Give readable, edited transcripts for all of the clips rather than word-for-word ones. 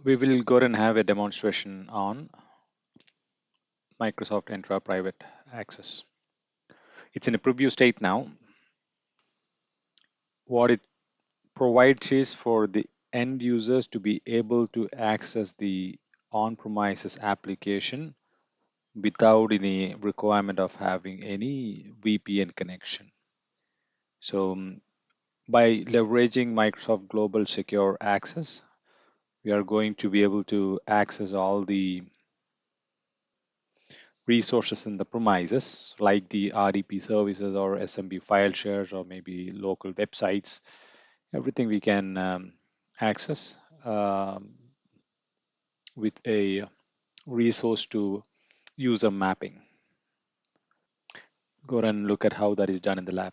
We will go and have a demonstration on Microsoft Entra Private Access. It's in a preview state now. What it provides is for the end users to be able to access the on-premises application without any requirement of having any VPN connection. So by leveraging Microsoft Global Secure Access, we are going to be able to access all the resources in the premises like the RDP services or SMB file shares or maybe local websites, everything we can access with a resource to user mapping. Go and look at how that is done in the lab.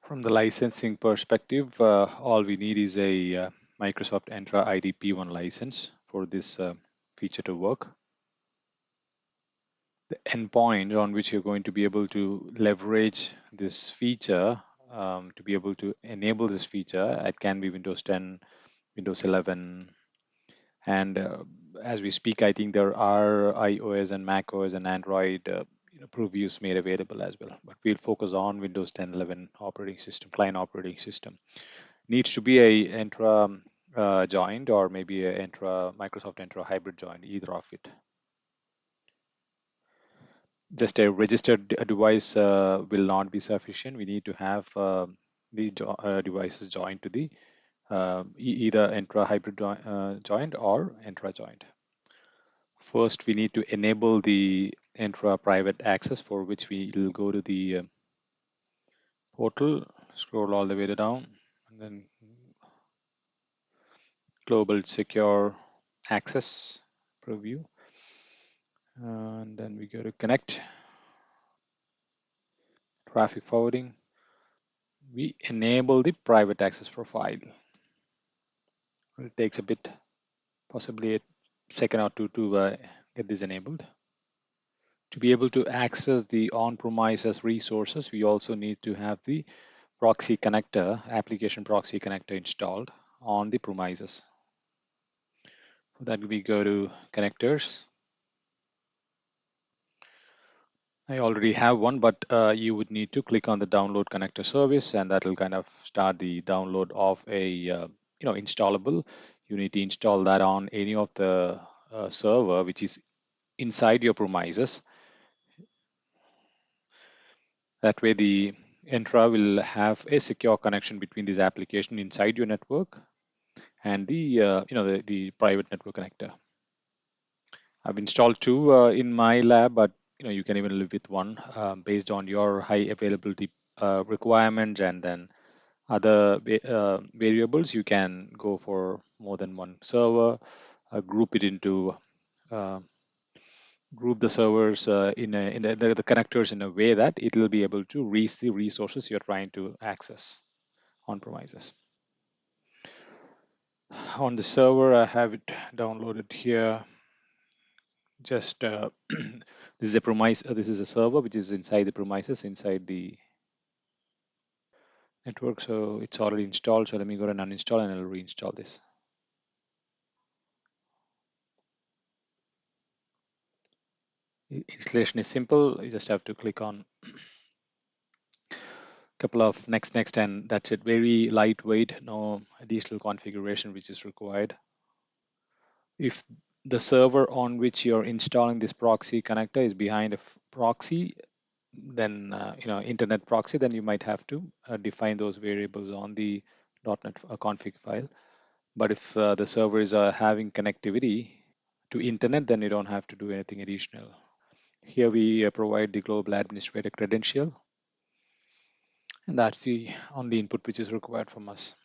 From the licensing perspective, all we need is a Microsoft Entra IDP1 license for this feature to work. The endpoint on which you're going to be able to leverage this feature to be able to enable this feature, it can be Windows 10, Windows 11, and as we speak, I think there are iOS and macOS and Android previews made available as well. But we'll focus on Windows 10, 11 operating system, client operating system. Needs to be a Entra joined or maybe a Entra Microsoft Entra hybrid joined, either of it. Just a registered device will not be sufficient. We need to have the devices joined to the either Entra hybrid joined or Entra joined. First, we need to enable the Entra private access, for which we will go to the portal, scroll all the way down, and then global secure access preview. And then we go to connect, traffic forwarding. We enable the private access profile. It takes a bit, possibly a second or two to get this enabled. To be able to access the on-premises resources, we also need to have the proxy connector, application proxy connector installed on the premises. For that, we go to connectors. I already have one, but you would need to click on the download connector service, and that will kind of start the download of a installable. You need to install that on any of the server which is inside your premises. That way, the Entra will have a secure connection between this application inside your network and the private network connector. I've installed two in my lab, but you can even live with one based on your high availability requirements, and then other variables. You can go for more than one server, group it into uh, group the servers in the connectors in a way that it will be able to reach the resources you're trying to access on premises. On the server, I have it downloaded here. Just this is a premise. This is a server which is inside the premises, inside the network. So it's already installed. So let me go and uninstall, and I'll reinstall this. Installation is simple. You just have to click on a couple of next, and that's it. Very lightweight. No additional configuration which is required. If the server on which you're installing this proxy connector is behind a proxy, then internet proxy, then you might have to define those variables on the .NET config file. But if the server is having connectivity to internet, then you don't have to do anything additional. Here we provide the global administrator credential, and that's the only input which is required from us.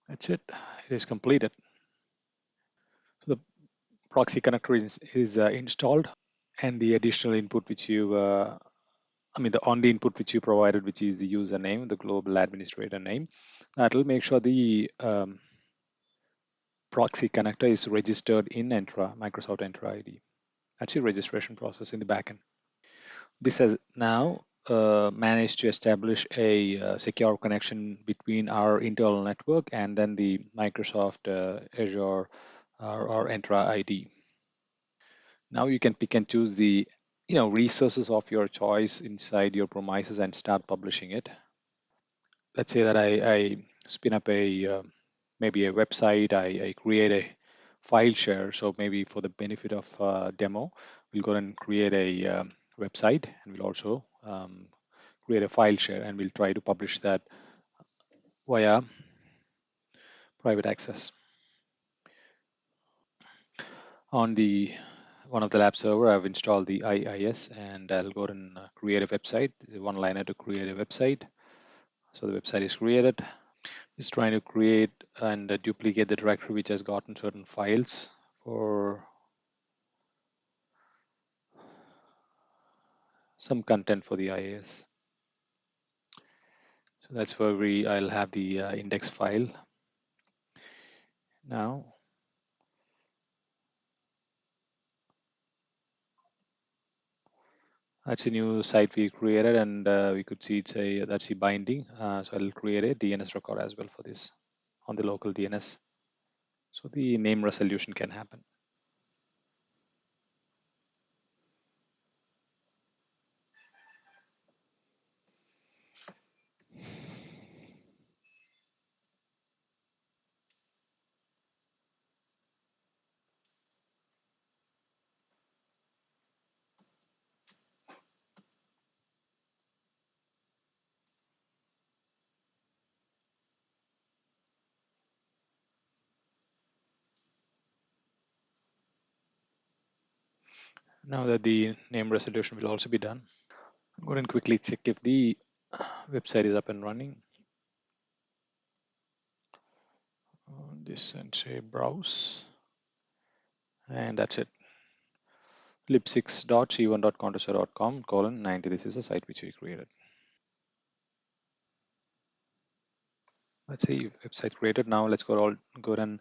That's it. It is completed. So the proxy connector is installed, and the additional input which you the only input which you provided, which is the username, the global administrator name, that will make sure the proxy connector is registered in Microsoft Entra ID. That's the registration process in the backend. This has now managed to establish a secure connection between our internal network and then the Microsoft Azure or Entra ID. Now you can pick and choose the resources of your choice inside your premises and start publishing it. Let's say that I spin up maybe a website, I create a file share. So maybe for the benefit of demo, we'll go and create a website, and we'll also create a file share, and we'll try to publish that via private access. On the one of the lab server, I've installed the IIS, and I'll go and create a website. It's a one-liner to create a website. So the website is created. Just trying to create and duplicate the directory which has gotten certain files for some content for the IIS. So that's where I'll have the index file. Now, that's a new site we created, and we could see that's the binding. So I'll create a DNS record as well for this on the local DNS. So the name resolution can happen. Now that the name resolution will also be done, go ahead and quickly check if the website is up and running. On this and say browse, and that's it. lib6.c1.countershare.com:90. This is a site which we created. Let's see, website created. Now let's go and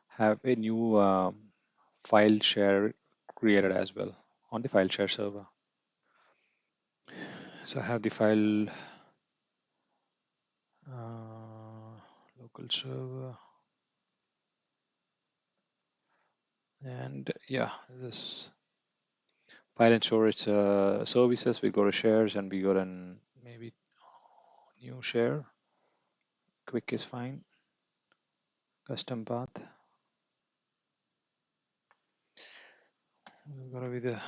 have a new file share created as well on the file share server. So I have the file local server, and yeah, this file and storage services. We go to shares and we go and maybe new share. Quick is fine. Custom path. We're gonna be the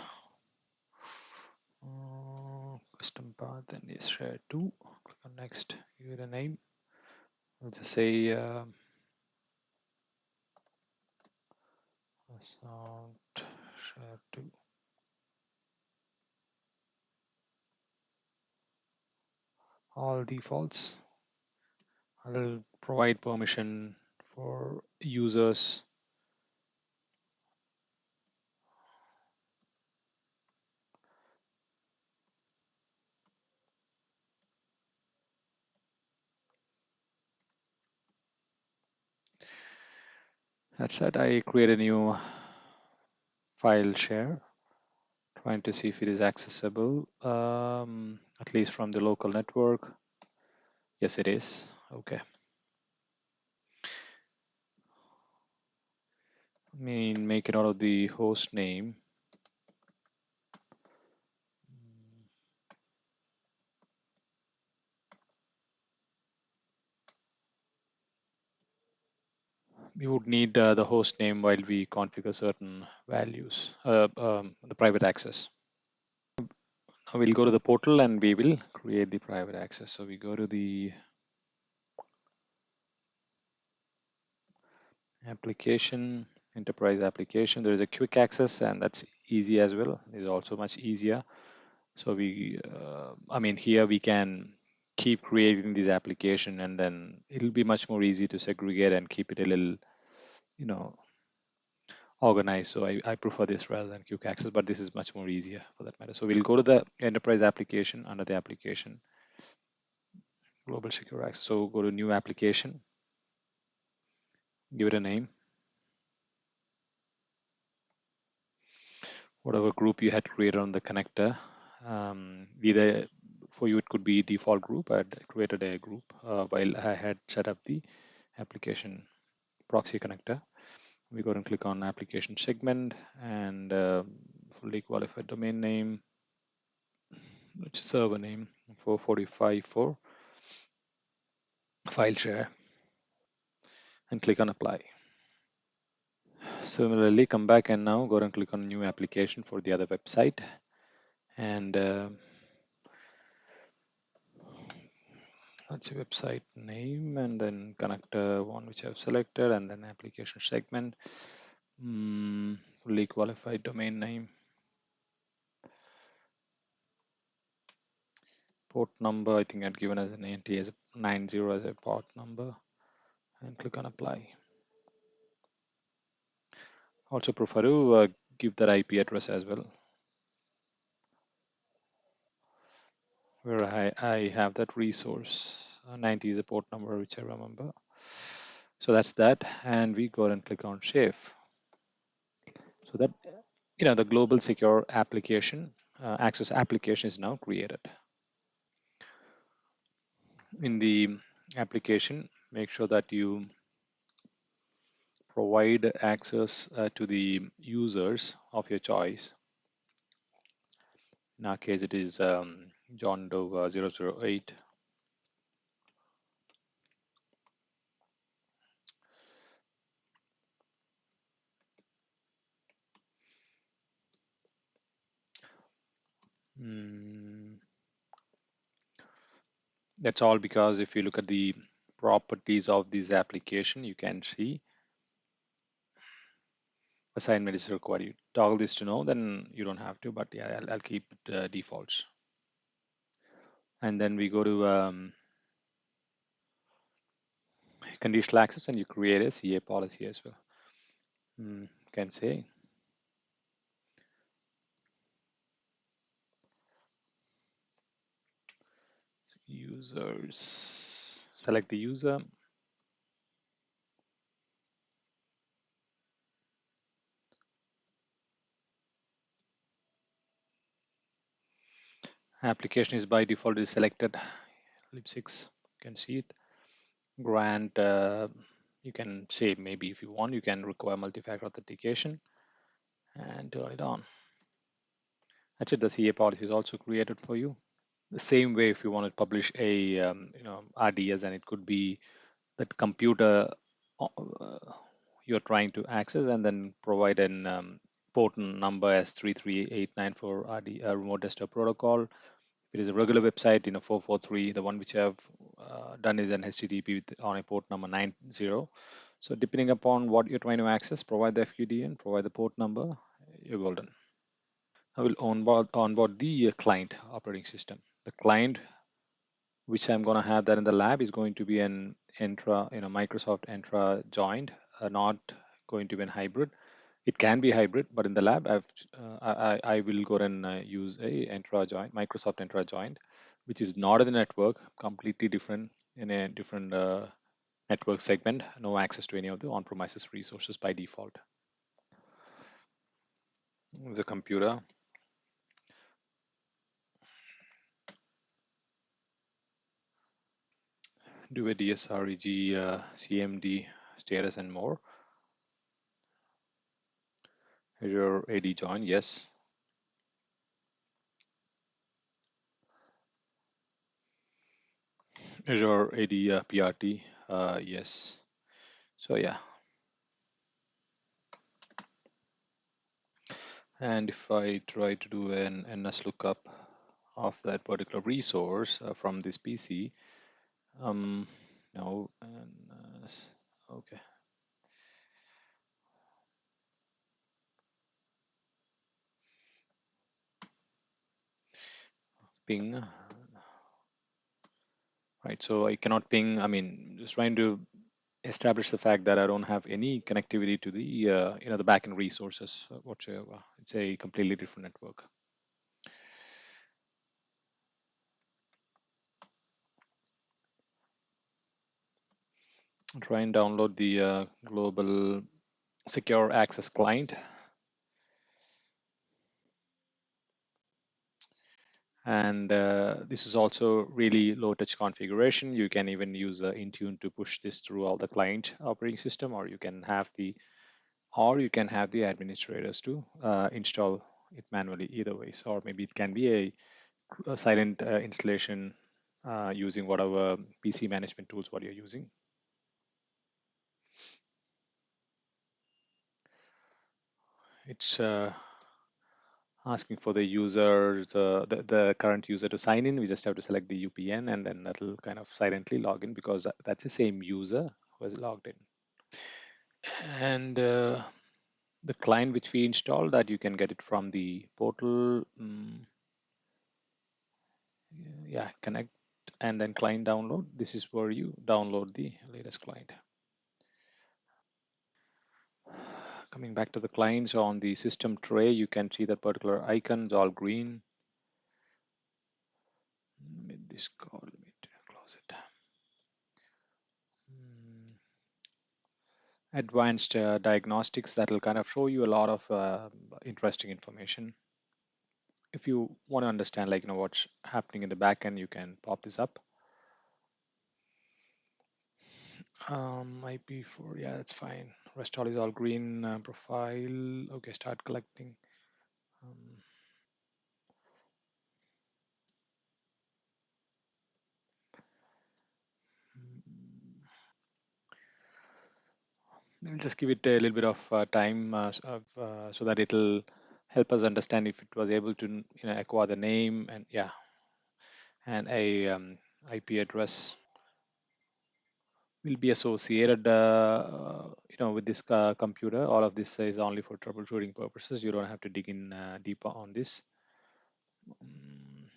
custom path and is share 2. Click on next. Give it a name. We'll just say sound share 2. All defaults. I'll provide permission for users. That's it. I create a new file share, trying to see if it is accessible, at least from the local network. Yes, it is. Okay. Make it out of the host name. We would need the host name while we configure certain values, the private access. Now we'll go to the portal and we will create the private access. So we go to the application, enterprise application. There is a quick access, and that's easy as well. It's also much easier. So here we can keep creating this application, and then it'll be much more easy to segregate and keep it a little, you know, organized. So I prefer this rather than quick access, but this is much more easier for that matter. So we'll go to the enterprise application. Under the application, global secure access. So go to new application, give it a name, whatever group you had created on the connector. Either For you, it could be default group. I created a group while I had set up the application proxy connector. We go and click on application segment and fully qualified domain name, which is server name 445 for file share, and click on apply. Similarly, come back and now go and click on new application for the other website, and that's the website name, and then connector one which I've selected, and then application segment, fully qualified domain name, port number. I think I'd given as an ANT as a 90 as a port number, and click on apply. Also prefer to give that IP address as well, where I have that resource. 90 is a port number which I remember. So that's that, and we go and click on save. So that the global secure application access application is now created. In the application, make sure that you provide access to the users of your choice. In our case, it is John Doe 008. That's all because if you look at the properties of this application, you can see assignment is required. You toggle this to no, then you don't have to, but yeah, I'll keep it defaults. And then we go to conditional access, and you create a CA policy as well. Can say users, select the user, application is by default is selected, lib6, you can see it. Grant, you can say maybe if you want, you can require multi-factor authentication and turn it on. That's it, the CA policy is also created for you. The same way, if you want to publish a RDS, and it could be that computer you're trying to access, and then provide an port number as 33894 for remote desktop protocol. If it is a regular website, 443, the one which I've done is an HTTP on a port number 90. So depending upon what you're trying to access, provide the FQD and provide the port number, you're golden. I will onboard the client operating system. The client which I'm going to have that in the lab is going to be an Entra, Microsoft Entra Joined, not going to be a hybrid. It can be hybrid, but in the lab, I will go and use a Entra Joined, Microsoft Entra Joined, which is not in the network, completely different in a different network segment, no access to any of the on-premises resources by default. The computer. Do a DSREG, CMD status and more. Azure AD join, yes. Azure AD PRT, yes. So yeah, and if I try to do an NS lookup of that particular resource from this PC, no, NS, okay, ping, right? So I cannot ping. I mean, just trying to establish the fact that I don't have any connectivity to the the backend resources whatsoever. It's a completely different network. Try and download the global secure access client, And this is also really low touch configuration. You can even use Intune to push this through all the client operating system, or you can have the administrators to install it manually, either ways. Or maybe it can be a silent installation using whatever PC management tools what you're using. It's asking for the user, the current user to sign in. We just have to select the UPN, and then that'll kind of silently log in because that's the same user who has logged in. And the client which we installed, that you can get it from the portal. Yeah, connect and then client download. This is where you download the latest client. Coming back to the clients on the system tray, you can see that particular icons all green. Let me close it. Advanced diagnostics, that will kind of show you a lot of interesting information. If you want to understand, like, what's happening in the back end, you can pop this up. IP4, yeah, that's fine. Rest all is all green. Profile, okay, start collecting. Um, we'll just give it a little bit of time so that it'll help us understand if it was able to acquire the name and yeah, and a IP address will be associated with this computer. All of this is only for troubleshooting purposes. You don't have to dig in deeper on this. Mm,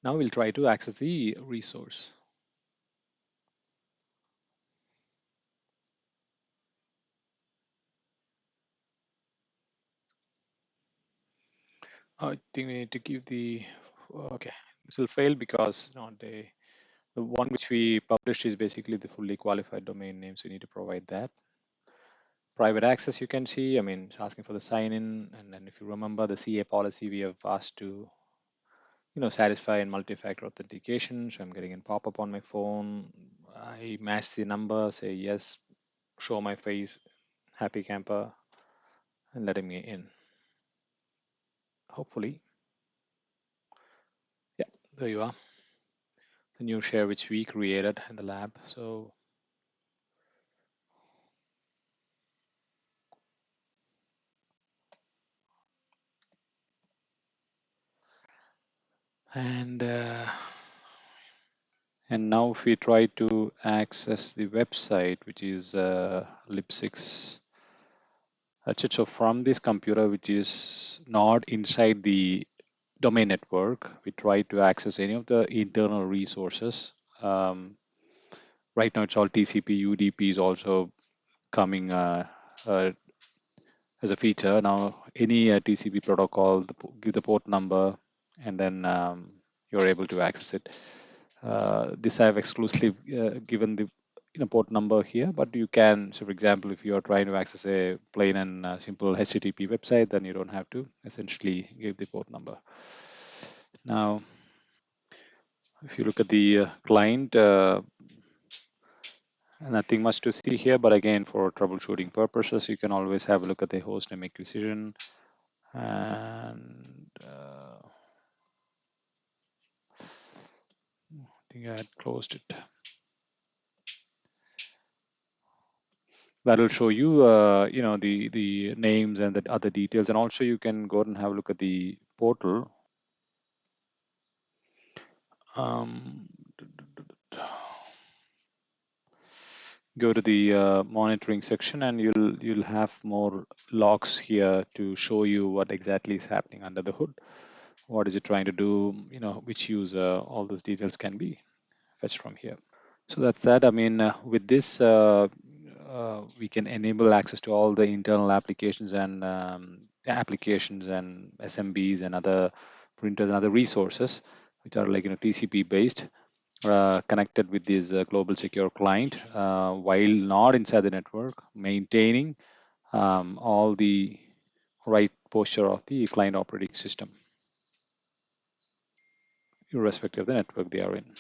Now we'll try to access the resource. I think we need to give the okay. This will fail because the one which we published is basically the fully qualified domain name, so you need to provide that. Private access, you can see, I mean, it's asking for the sign in, and then if you remember the CA policy, we have asked to satisfy in multi-factor authentication. So I'm getting a pop-up on my phone. I match the number, say yes, show my face, happy camper, and letting me in. Hopefully, yeah, there you are. The new share which we created in the lab. So, and now if we try to access the website, which is lip6, that's it. So from this computer, which is not inside the domain network, we try to access any of the internal resources. Um, right now, it's all TCP. UDP is also coming uh, as a feature. Now, any TCP protocol, give the port number, and then you're able to access it. This I've exclusively given the port number here, but you can, so for example, if you are trying to access a plain and simple HTTP website, then you don't have to essentially give the port number. Now, if you look at the client, nothing much to see here, but again, for troubleshooting purposes, you can always have a look at the host name acquisition. And I think I had closed it. That'll show you, the names and the other details, and also you can go and have a look at the portal. Um, Go to the monitoring section, and you'll have more logs here to show you what exactly is happening under the hood. What is it trying to do? Which user? All those details can be fetched from here. So that's that. I mean, with this, we can enable access to all the internal applications and SMBs and other printers and other resources, which are like TCP based, connected with this global secure client, while not inside the network, maintaining all the right posture of the client operating system. irrespective of the network they are in.